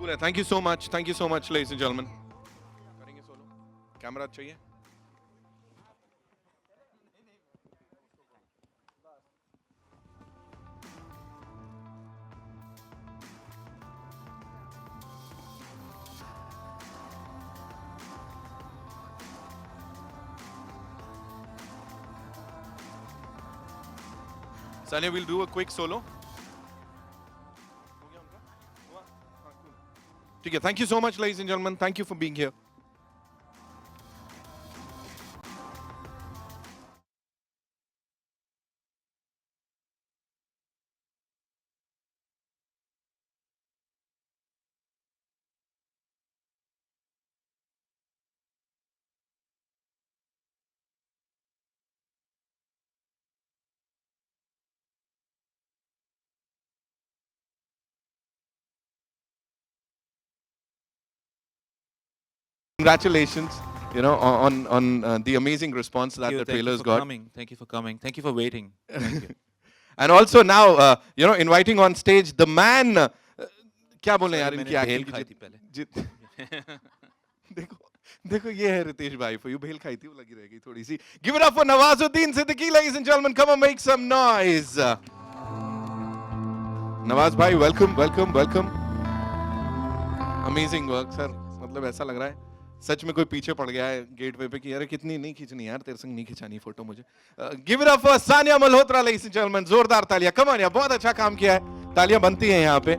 Cool है. Thank you so much ladies and gentleman. करेंगे solo. Camera चाहिए. Sanya, we'll do a quick solo. ठीक है. Thank you so much, ladies and gentlemen. Thank you for being here. Congratulations, on the amazing response that the trailers got. Thank you for coming. Thank you for waiting. Thank you. And also now, inviting on stage the man. क्या बोले यार इनकी भेल acting खाई थी पहले. देखो ये है रितेश भाई for you. भेल खाई थी वो लगी रहेगी थोड़ी सी. Give it up for Nawazuddin Siddiqui, ladies and gentlemen. Come on, make some noise. Nawaz भाई, welcome. Amazing work, sir. मतलब ऐसा लग रहा है सच में कोई पीछे पड़ गया है गेटवे पे कि यार कितनी नहीं खींचनी यार, तेरे संग नहीं खिंचानी फोटो मुझे. Give it up for Sania Malhotra, ladies and gentleman. जोरदार तालियां. कम ऑन यार, बहुत अच्छा काम किया है. तालियां बनती हैं यहाँ पे.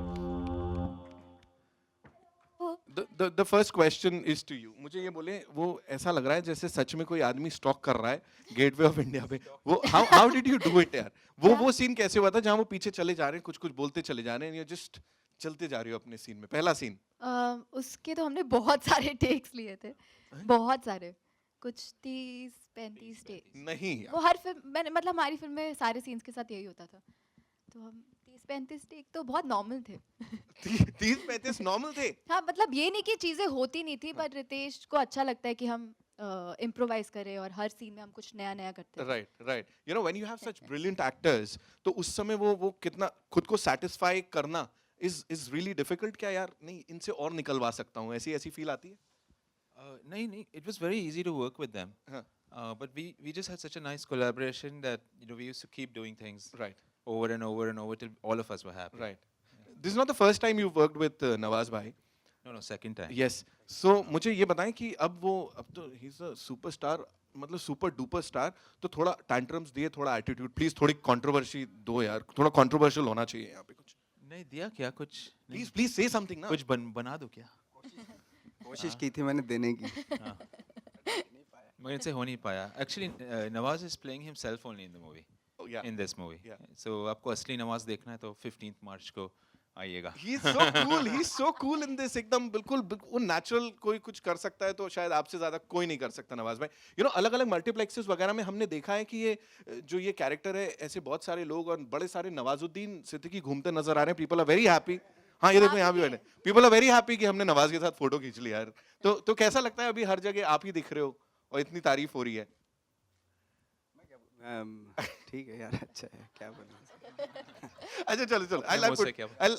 The first question is to you. मुझे ये बोले, वो ऐसा लग रहा है जैसे सच में कोई आदमी स्टॉक कर रहा है गेटवे ऑफ इंडिया पे. वो how did you do it यार? वो सीन कैसे हुआ था जहाँ वो पीछे चले जा रहे हैं, कुछ बोलते चले जा रहे हैं, या जस्ट चलते जा रही हो अपने सीन में? पहला सीन. उसके तो हमने बहुत सारे टेक्स लिए थे, बहुत सारे, कुछ 30-35 टेक्स. नहीं वो हर फिल्म मैंने मतलब हमारी फिल्म में सारे सीन्स के साथ यही होता था, तो हम 30-35 टेक तो बहुत नॉर्मल थे. 30-35 नॉर्मल थे. हाँ, मतलब ये नहीं कि चीजें होती नहीं थी, पर रितेश को अच्छा लगता है कि हम इम्प्रोवाइज करें और हर सीन में हम कुछ नया नया करते हैं. Right. When you have such brilliant actors, तो उस समय वो कितना खुद को सेटिस्फाई करना is really difficult. क्या यार नहीं इनसे और निकलवा सकता हूँ, ऐसी फील आती है? नहीं, it was very easy to work with them. But we just had such a nice collaboration that we used to keep doing things Right. over and over till all of us were happy. Right. This is not the first time you've worked with Nawaz bhai. No, second time. Yes. So मुझे ये बताएं कि अब तो he's a superstar, मतलब super duper star, तो थोड़ा tantrums दिए, थोड़ा एटीट्यूड प्लीज, थोड़ी कंट्रोवर्सी दो यार, थोड़ा कंट्रोवर्शियल होना चाहिए यहाँ पे. कुछ नहीं दिया क्या? कुछ प्लीज से समथिंग ना. कुछ बना दो क्या? कोशिश की थी मैंने देने की. मुझसे हो नहीं पाया. Actually, Nawaz is playing himself only in the movie. Oh, yeah. In this movie. Yeah. So आपको असली नवाज देखना है तो 15th मार्च को आइएगा. He's so cool in this. एकदम बिल्कुल वो नेचुरल. कोई कुछ कर सकता है तो शायद आपसे ज्यादा कोई नहीं कर सकता नवाज भाई. अलग अलग मल्टीप्लेक्सेस वगैरह में हमने देखा है कि ये कैरेक्टर है, ऐसे बहुत सारे लोग और बड़े सारे नवाजुद्दीन सिद्दीकी घूमते नजर आ रहे हैं. People are very happy. हाँ, ये देखो यहाँ भी बैठे. पीपल आर वेरी हैप्पी कि हमने नवाज के साथ फोटो खींच लिया यार. तो कैसा लगता है अभी हर जगह आप ही दिख रहे हो और इतनी तारीफ हो रही है? ठीक है यार, अच्छा है, क्या बोलूं. अच्छा चलो.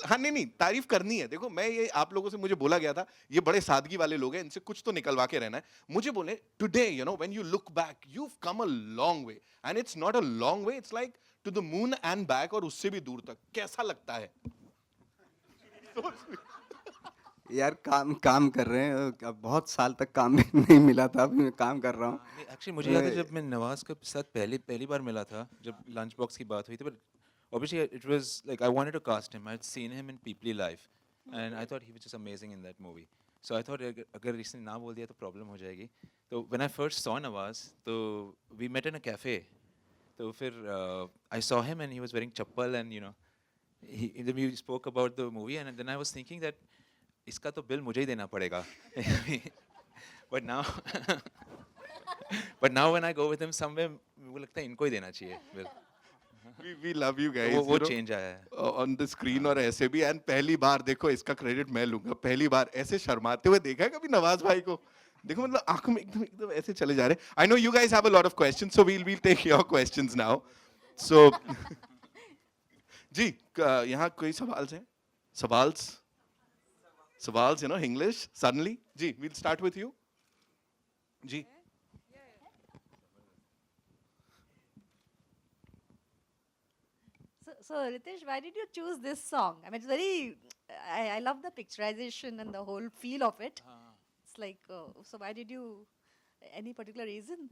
हाँ नहीं तारीफ करनी है. देखो मैं ये आप लोगों से मुझे बोला गया था ये बड़े सादगी वाले लोग हैं, इनसे कुछ तो निकलवा के रहना है. मुझे बोले today when you look back you have come a long way, and it's not a long way, it's like to the moon and back, और उससे भी दूर तक. कैसा लगता है? यार काम कर रहे हैं. अब बहुत साल तक काम नहीं मिला था, अभी मैं काम कर रहा हूँ. Actually मुझे याद है जब मैं नवाज के साथ पहली बार मिला था, जब लंच बॉक्स की बात हुई थी, but obviously it was like I wanted to cast him. I had seen him in Peeply live and I thought he was just amazing in that movie. So I thought अगर इसने ना बोल दिया तो प्रॉब्लम हो जाएगी. तो when I first saw Nawaz, तो we met in a cafe. तो फिर I saw him and he was wearing chappal and we spoke about the movie and then I was thinking that इसका तो bill मुझे ही देना पड़ेगा. But now when I go with him somewhere, मुझे लगता है इनको ही देना चाहिए bill. We love you guys. वो चेंज आया है on the screen और ऐसे भी. एंड पहली बार देखो, इसका क्रेडिट मैं लूंगा, पहली बार ऐसे शर्माते हुए देखा है कभी नवाज भाई को. देखो मतलब आंखों में एकदम ऐसे चले जा रहे. I know you guys have a lot of questions, so we'll take your questions now. So जी यहाँ कोई सवाल है? सवाल, you know, English suddenly. जी, we'll start with you. जी. So Ritesh, why did you choose this song? I mean, it's very. I love the picturization and the whole feel of it. It's like, so why did you? Any particular reason?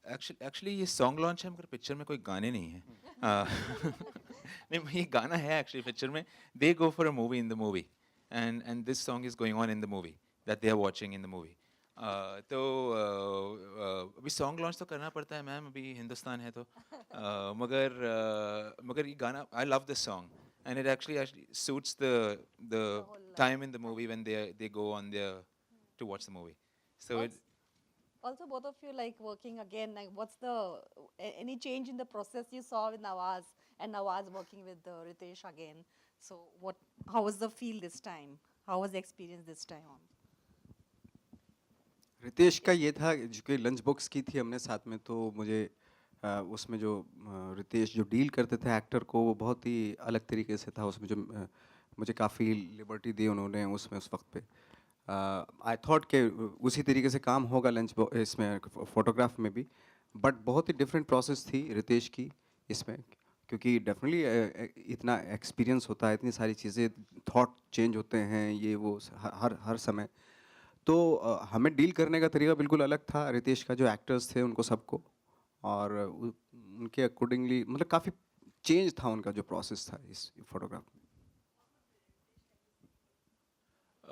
Actually ये song launch है मगर picture में कोई गाने नहीं है नहीं ये गाना है एक्चुअली पिक्चर में they go for a movie in the movie and this song is going on in the movie that they are watching in the movie तो अभी सॉन्ग लॉन्च तो करना पड़ता है मैम अभी हिंदुस्तान है तो मगर ये गाना I love this song and it actually suits the time in the movie when they go on there to watch the movie so it Also, both of you like working again. Like, what's the any change in the process you saw with Nawaz and Nawaz working with Ritesh again? So, how was the feel this time? How was the experience this time on? Ritesh का ये था जो कि lunch box की थी हमने साथ में, तो मुझे उसमें जो रितेश जो डील करते थे एक्टर को, वो बहुत ही अलग तरीके से था। उसमें जो मुझे काफ़ी लिबर्टी दी उन्होंने उसमें उस वक्त पे। आई थॉट कि उसी तरीके से काम होगा लंच इसमें फ़ोटोग्राफ में भी, बट बहुत ही डिफरेंट प्रोसेस थी रितेश की इसमें, क्योंकि डेफिनेटली इतना एक्सपीरियंस होता है, इतनी सारी चीज़ें, थॉट चेंज होते हैं ये वो हर समय। तो हमें डील करने का तरीका बिल्कुल अलग था रितेश का, जो एक्टर्स थे उनको सबको, और उनके अकॉर्डिंगली मतलब काफ़ी चेंज था उनका जो प्रोसेस था इस फोटोग्राफ में।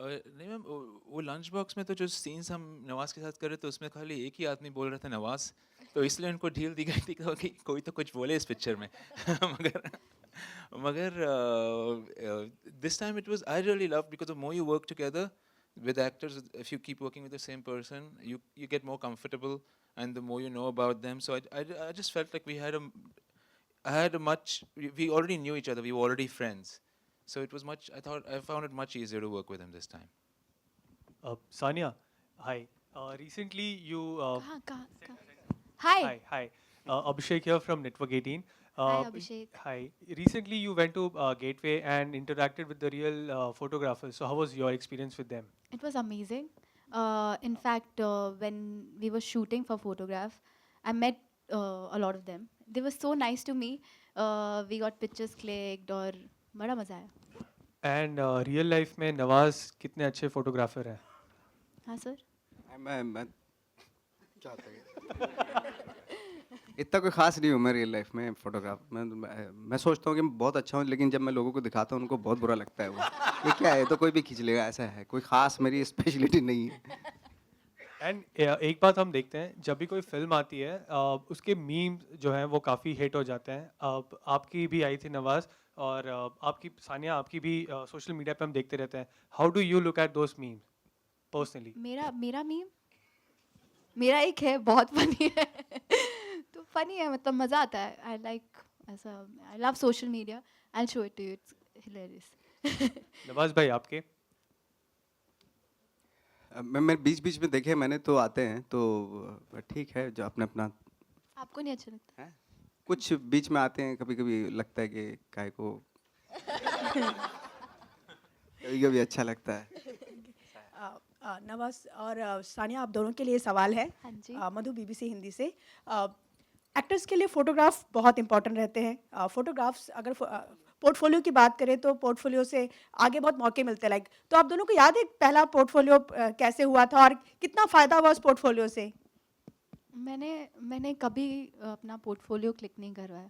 नहीं मैम वो लंच बॉक्स में तो जो सीन्स हम नवाज के साथ कर रहे थे उसमें खाली एक ही आदमी बोल रहा था नवाज, तो इसलिए उनको ढील दी गई थी कि कोई तो कुछ बोले इस पिक्चर में मगर this time it was I really love because the more you work together with actors, if you keep working with the same person, you get more comfortable, and the more you know about them. So I just felt like we already knew each other, we were already friends. So it was I found it much easier to work with him this time. Sania, hi. Recently you. कहाँ? Hi. Hi. Abhishek here from Network 18. Hi, Abhishek. Hi. Recently you went to Gateway and interacted with the real photographers. So how was your experience with them? It was amazing. In fact, when we were shooting for photograph, I met a lot of them. They were so nice to me. We got pictures clicked और बड़ा मज़ा आया। And real life में नवाज कितने अच्छे photographer हैं? हाँ sir. मैं इतना कोई ख़ास नहीं हूँ मैं रियल लाइफ में फोटोग्राफ। मैं सोचता हूँ कि मैं बहुत अच्छा हूँ, लेकिन जब मैं लोगों को दिखाता हूँ उनको बहुत बुरा लगता है। वो ये क्या है, तो कोई भी खींच लेगा, ऐसा है, कोई ख़ास मेरी स्पेशलिटी नहीं है। एंड एक बात हम देखते हैं, जब भी कोई फिल्म आती है उसके मीम्स जो हैं वो काफ़ी हिट हो जाते हैं। आपकी भी आई थी नवाज, और आपकी सानिया आपकी भी सोशल मीडिया पे हम देखते रहते हैं। How do you look at those memes personally? मेरा मीम मेरा एक है, बहुत फनी है तो फनी है, मतलब मज़ा आता है। आई लाइक ऐसा, I love social media, I show it to you, it's hilarious. Nawaz भाई आपके? मैं बीच में देखे मैंने, तो आते हैं तो ठीक है, जो अपना अपना। आपको नहीं अच्छा लगता? है कुछ बीच में आते हैं, कभी कभी लगता है कि काय को कभी कभी अच्छा लगता है। नवाज और सानिया, आप दोनों के लिए सवाल है। हाँ जी। मधु बीबीसी हिंदी से। एक्टर्स के लिए फ़ोटोग्राफ बहुत इंपॉर्टेंट रहते हैं। फ़ोटोग्राफ्स अगर पोर्टफोलियो की बात करें तो पोर्टफोलियो से आगे बहुत मौके मिलते हैं। लाइक, तो आप दोनों को याद है पहला पोर्टफोलियो कैसे हुआ था और कितना फ़ायदा हुआ उस पोर्टफोलियो से? मैंने कभी अपना पोर्टफोलियो क्लिक नहीं करवाया,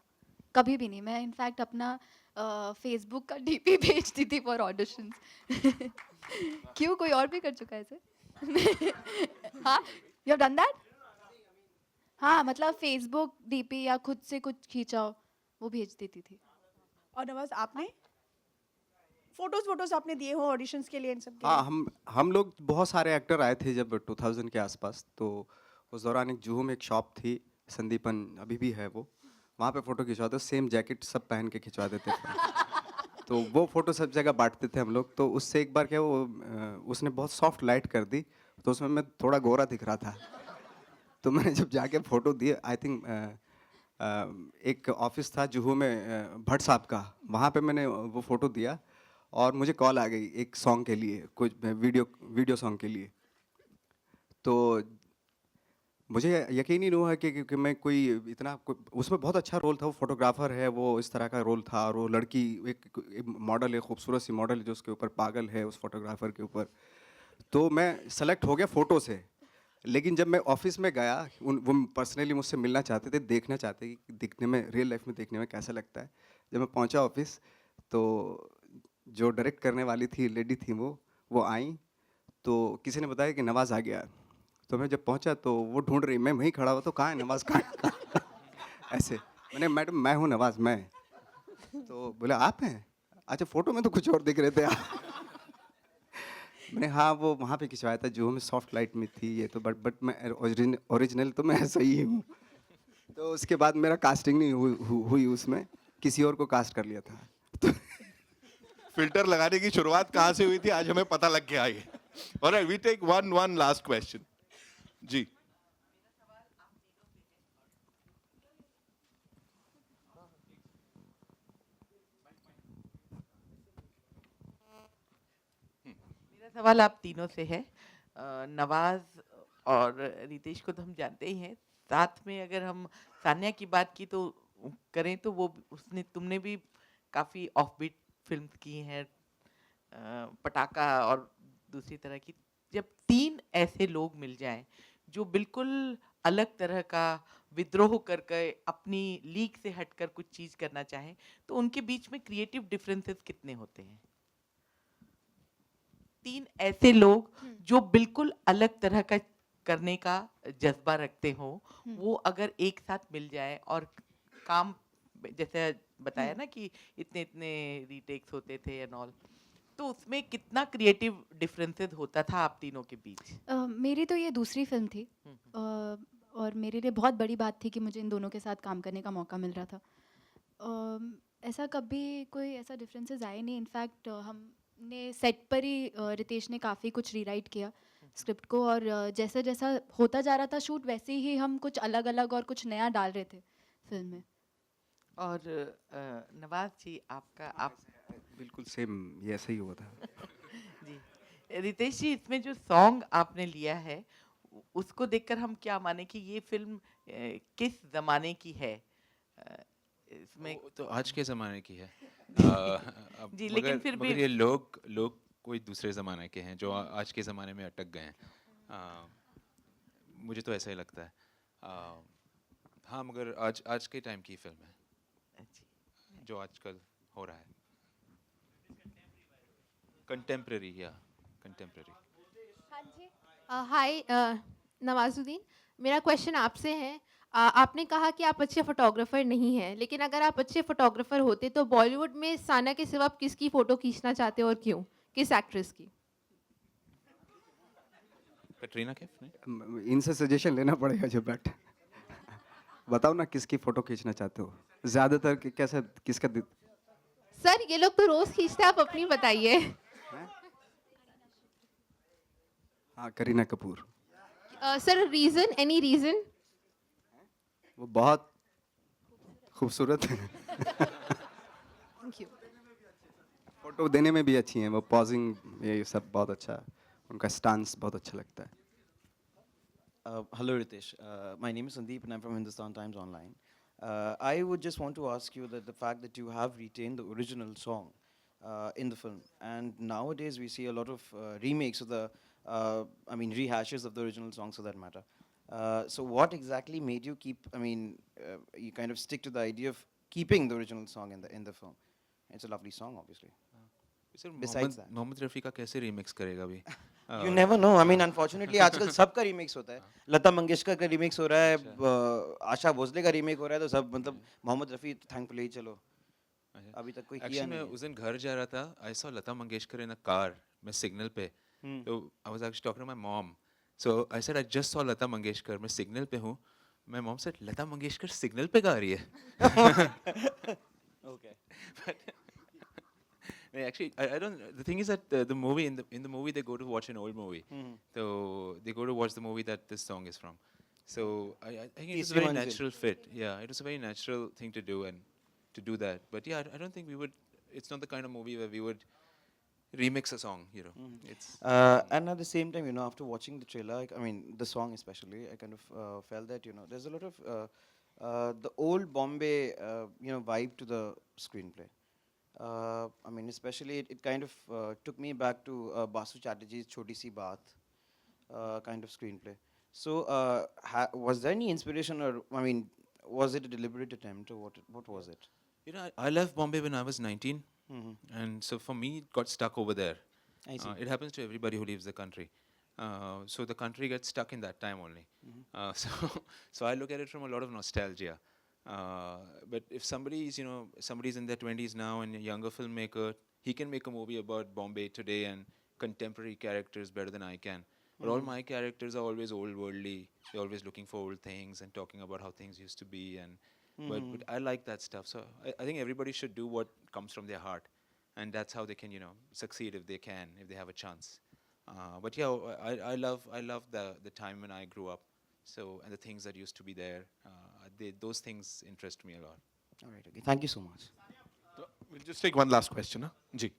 कभी भी नहीं। मैं इनफैक्ट अपना फेसबुक का डीपी भेजती थी फॉर ऑडिशंस क्यों, कोई और भी कर चुका है ऐसे? हाँ, यू हैव डन दैट? हाँ, मतलब फेसबुक डीपी या खुद से कुछ खींचा हो वो भेज देती थी। और नवाज आपने फोटोज आपने दिए हो ऑडिशंस के लिए इन सब के हाँ, लिए? हम लोग बहुत सारे एक्टर आए थे जब 2000 के आसपास, तो उस दौरान एक जुहू में एक शॉप थी, संदीपन अभी भी है वो, वहाँ पे फ़ोटो खिंचवाते, सेम जैकेट सब पहन के खिंचवा देते थे तो वो फ़ोटो सब जगह बांटते थे हम लोग। तो उससे एक बार क्या, वो उसने बहुत सॉफ्ट लाइट कर दी, तो उसमें मैं थोड़ा गोरा दिख रहा था। तो मैंने जब जाके फ़ोटो दिए, आई थिंक एक ऑफिस था जुहू में भट्ट साहब का, वहाँ पे मैंने वो फ़ोटो दिया, और मुझे कॉल आ गई एक सॉन्ग के लिए, कुछ वीडियो सॉन्ग के लिए। तो मुझे यकीन ही नहीं हुआ कि मैं कोई इतना उसमें बहुत अच्छा रोल था, वो फोटोग्राफर है, वो इस तरह का रोल था, और वो लड़की एक मॉडल है, खूबसूरत सी मॉडल है जो उसके ऊपर पागल है उस फोटोग्राफर के ऊपर। तो मैं सेलेक्ट हो गया फ़ोटो से, लेकिन जब मैं ऑफिस में गया, वो पर्सनली मुझसे मिलना चाहते थे, देखना चाहते कि दिखने में, रियल लाइफ में देखने में कैसा लगता है। जब मैं पहुंचा ऑफिस, तो जो डायरेक्ट करने वाली थी लेडी थी, वो आई, तो किसी ने बताया कि नवाज़ आ गया। तो मैं जब पहुंचा तो वो ढूंढ रही, मैं वहीं खड़ा हुआ, तो कहाँ है नवाज़, कहाँ है? ऐसे मैंने, मैडम मैं हूँ नवाज़, मैं। तो बोला आप हैं? अच्छा, फ़ोटो में तो कुछ और दिख रहे थे आप। मैंने हाँ, वो वहाँ पे खिंचवाया था जो में सॉफ्ट लाइट में थी ये तो, बट मैं ओरिजिनल तो मैं ऐसा ही हूँ। तो उसके बाद मेरा कास्टिंग नहीं हुई उसमें, किसी और को कास्ट कर लिया था। फिल्टर लगाने की शुरुआत कहाँ से हुई थी, आज हमें पता लग गया ये। Alright, we take one last question. जी। मेरा सवाल आप तीनों से है। नवाज और रितेश को तो हम जानते ही हैं, साथ में अगर हम सान्या की बात की तो करें तो वो उसने तुमने भी काफ़ी ऑफबीट फिल्म्स की हैं, पटाखा और दूसरी तरह की। जब तीन ऐसे लोग मिल जाएं जो बिल्कुल अलग तरह का विद्रोह करके अपनी लीग से हटकर कुछ चीज़ करना चाहें, तो उनके बीच में क्रिएटिव डिफरेंसेस कितने होते हैं? तीन ऐसे लोग जो बिल्कुल अलग तरह का करने का जज्बा रखते हो, वो अगर एक साथ मिल जाए और काम, जैसे बताया ना कि इतने इतने रीटेक्स होते थे एंड ऑल, तो उसमें कितना क्रिएटिव डिफरेंसेस होता था आप तीनों के बीच? मेरी तो ये दूसरी फिल्म थी, और मेरे लिए बहुत बड़ी बात थी कि मुझे इन दोनों के साथ काम करने का मौका मिल रहा था। ऐसा कभी कोई ऐसा डिफरेंसेस आए नहीं। इनफैक्ट हमने सेट पर ही रितेश ने काफ़ी कुछ रीराइट किया स्क्रिप्ट को, और जैसा जैसा होता जा रहा था शूट, वैसे ही हम कुछ अलग अलग और कुछ नया डाल रहे थे फिल्म में। और नवाज जी, आपका आप बिल्कुल सेम ये ऐसा ही हुआ था। जी, रितेश जी, इसमें जो सॉन्ग आपने लिया है उसको देखकर हम क्या माने कि ये फिल्म किस जमाने की है? इसमें वो तो आज के ज़माने की है। अब जी, लेकिन फिर भी मगर ये लोग कोई दूसरे ज़माने के हैं जो आज के ज़माने में अटक गए हैं। मुझे तो ऐसा ही लगता है। हाँ, मगर आज के टाइम की फिल्म है जी, जो आजकल हो रहा है। कंटेम्प्रेरी, या कंटेम्प्रेरी। हाँ जी। हाय नवाजुद्दीन, मेरा क्वेश्चन आपसे है। आपने कहा कि आप अच्छे फोटोग्राफर नहीं हैं, लेकिन अगर आप अच्छे फोटोग्राफर होते तो बॉलीवुड में साना के सिवा आप किसकी फ़ोटो खींचना चाहते और क्यों? किस एक्ट्रेस की? कटरीना कैफ ने? इनसे सजेशन लेना पड़ेगा जो, बट बताओ ना किसकी फ़ोटो खींचना चाहते हो ज़्यादातर, कैसा किसका सर, ये लोग तो रोज़ खींचते हैं, आप अपनी बताइए। हाँ, Kareena Kapoor. Sir, reason, any reason? वो बहुत खूबसूरत है। Thank you. फोटो देने में भी अच्छी हैं वो, पॉजिंग ये सब बहुत अच्छा है, उनका स्टांस बहुत अच्छा लगता है। Hello Ritesh, my name is Sandeep and I'm from Hindustan Times Online. I would just want to ask you that the fact that you have retained the original song in the film, and nowadays we see a lot of remakes of the, rehashes of the original songs for that matter. So what exactly made you keep, you kind of stick to the idea of keeping the original song in the film? It's a lovely song, obviously. Sir Besides that. Mohammed Rafi का कैसे remix करेगा अभी? You never know. I mean, unfortunately, आजकल सबका remix होता है। लता मंगेशकर का remix हो रहा है, आशा भोसले का रीमेक हो रहा है, तो सब मतलब मोहम्मद रफ़ी थैंकफुली चलो अभी तक कोई किया एक्चुअली नहीं मैं है। उस दिन घर जा रहा था, I saw Lata Mangeshkar in a car, मैं सिग्नल पे, तो I was actually talking to my mom, so I said I just saw Lata Mangeshkar, मैं सिग्नल पे हूँ। My mom said Lata Mangeshkar signal पे गा रही है। Okay. Actually, I don't. The thing is that the movie in the movie they go to watch an old movie, so they go to watch the movie that this song is from. So I think it's a very Manzil. natural fit. Yeah, it was a very natural thing to do and to do that. But yeah, I don't think we would. It's not the kind of movie where we would remix a song, you know. It's And at the same time, you know, after watching the trailer, I mean, the song especially, I kind of felt that, you know, there's a lot of the old Bombay, you know, vibe to the screenplay. I mean, especially it kind of took me back to Basu Chatterjee's Choti Si Baat kind of screenplay. So, was there any inspiration, or I mean, was it a deliberate attempt, or what was it? you know, I left Bombay when I was 19, and so for me, it got stuck over there. I see. It happens to everybody who leaves the country. So the country gets stuck in that time only. So, so I look at it from a lot of nostalgia. But if somebody's, you know, somebody's in their 20s now and a younger filmmaker, he can make a movie about Bombay today and contemporary characters better than I can. But all my characters are always old worldly. They're always looking for old things and talking about how things used to be. And but I like that stuff. So I think everybody should do what comes from their heart, and that's how they can, you know, succeed if they can, if they have a chance. But yeah, I love the time when I grew up. So and the things that used to be there, those things interest me a lot. All right. Okay. Thank you so much. So we'll just take one last question. Huh? Ji.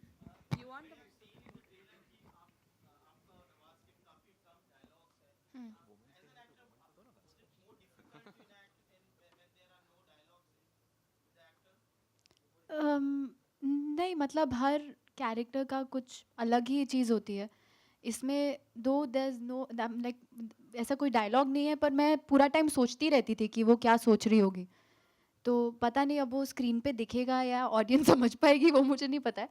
नहीं मतलब हर character का कुछ अलग ही चीज़ होती है इसमें दो there know like ऐसा कोई डायलॉग नहीं है पर मैं पूरा टाइम सोचती रहती थी कि वो क्या सोच रही होगी तो पता नहीं अब वो स्क्रीन पे दिखेगा या ऑडियंस समझ पाएगी वो मुझे नहीं पता है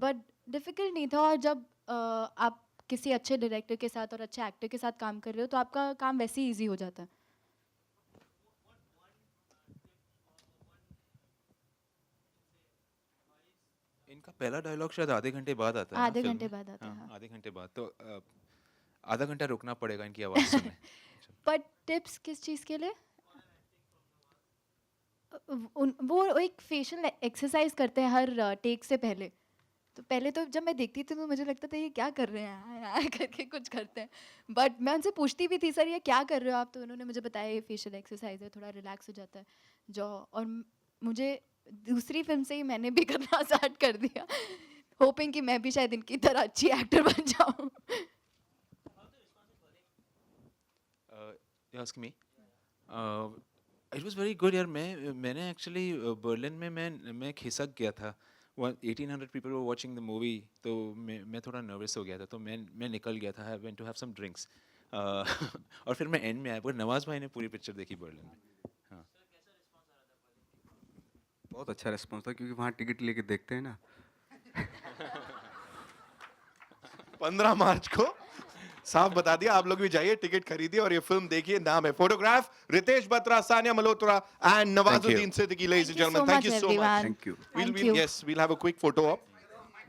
बट डिफ़िकल्ट नहीं था और जब आप किसी अच्छे डायरेक्टर के साथ और अच्छे एक्टर के साथ काम कर रहे हो तो आपका काम वैसे ही ईजी हो जाता है इनका पहला डायलॉग शायद आधे घंटे बाद आता है ना आधे फिल्म घंटे में? बाद आता है, हाँ, हाँ। आधे घंटे बाद तो आधा घंटा रुकना पड़ेगा इनकी आवाज़ सुनने. पर टिप्स किस चीज़ के लिए वो एक फेशियल एक्सरसाइज करते हैं हर टेक से पहले तो पहले तो जब मैं देखती थी तो मुझे लगता था ये क्या कर रहे हैं यार करके कुछ करते हैं बट मैं उनसे पूछती भी थी सर ये क्या कर रहे हो आप तो उन्होंने मुझे बताया ये फेशियल एक्सरसाइज है थोड़ा रिलैक्स हो जाता है जॉ और मुझे दूसरी फिल्म से ही मैंने भी करना स्टार्ट कर दिया होपिंग कि मैं भी शायद इनकी तरह अच्छी एक्टर बन जाऊँ You ask me? It was very good यार मैंने actually बर्लिन में मैं खिसक गया था 1800 people were watching the movie तो मैं थोड़ा nervous हो गया था तो मैं निकल गया था I went to have some drinks और फिर मैं end में आया पर नवाज भाई ने पूरी पिक्चर देखी बर्लिन में. हाँ. बहुत अच्छा रिस्पॉन्स था क्योंकि वहाँ टिकट लेके देखते हैं ना 15 मार्च को साफ बता दिया आप लोग भी जाइए टिकट खरीदिए और ये फिल्म देखिए नाम है photograph Ritesh Batra Sanya Malhotra and Nawazuddin Siddiqui ladies and gentlemen thank you so much Thank you. yes we'll have a quick photo op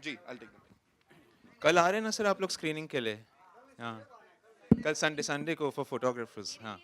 जी I'll take it कल आ रहे हैं ना सर आप लोग स्क्रीनिंग के लिए. हाँ कल संडे को फॉर फोटोग्राफर्स. हाँ